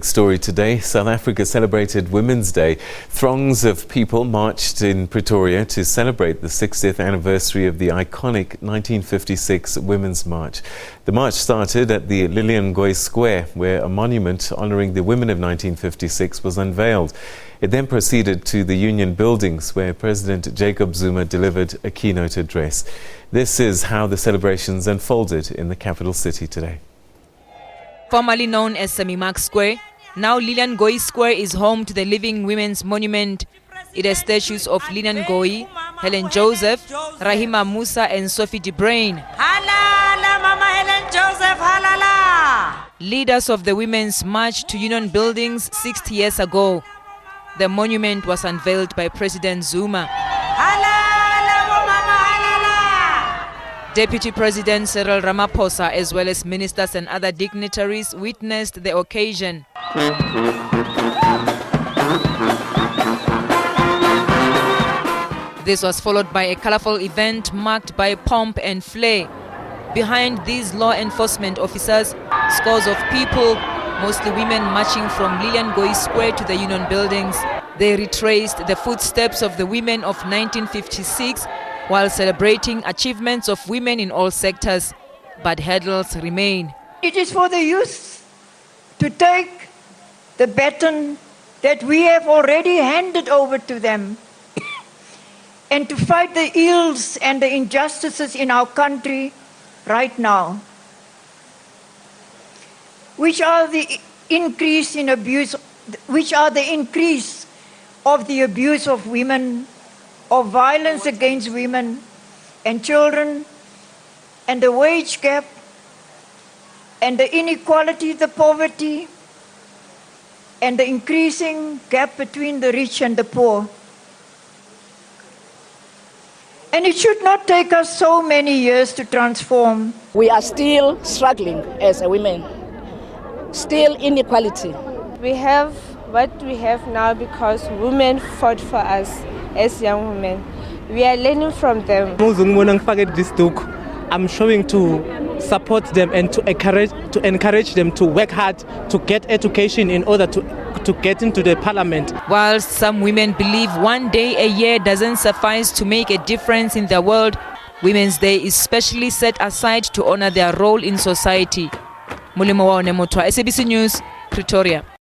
Story today, South Africa celebrated Women's Day. Throngs of people marched in Pretoria to celebrate the 60th anniversary of the iconic 1956 Women's March. The march started at the Lillian Ngoyi Square, where a monument honouring the women of 1956 was unveiled. It then proceeded to the Union buildings, where President Jacob Zuma delivered a keynote address. This is how the celebrations unfolded in the capital city today. Formerly known as SABC Square, now Lillian Ngoyi Square is home to the Living Women's Monument. It has statues of Lillian Ngoyi, Helen Joseph, Rahima Musa and Sophie de Bruyn. Halala, Mama Helen Joseph, halala! Leaders of the Women's March to Union buildings 60 years ago. The monument was unveiled by President Zuma. Deputy President Cyril Ramaphosa, as well as ministers and other dignitaries, witnessed the occasion. This was followed by a colorful event marked by pomp and flair. Behind these law enforcement officers, scores of people, mostly women, marching from Lillian Ngoyi Square to the Union buildings. They retraced the footsteps of the women of 1956 while celebrating achievements of women in all sectors. But hurdles remain. It is for the youth to take the baton that we have already handed over to them and to fight the ills and the injustices in our country right now, which are the increase in abuse, which are the increase of the abuse of women, of violence against women and children, and the wage gap, and the inequality, the poverty, and the increasing gap between the rich and the poor. And it should not take us so many years to transform. We are still struggling as a women, still inequality. We have what we have now because women fought for us as young women. We are learning from them. I'm showing to support them and to encourage them to work hard to get education in order to get into the parliament. Whilst some women believe one day a year doesn't suffice to make a difference in the world, Women's Day is specially set aside to honor their role in society. Mulimo wa Onemotwa, SABC News, Pretoria.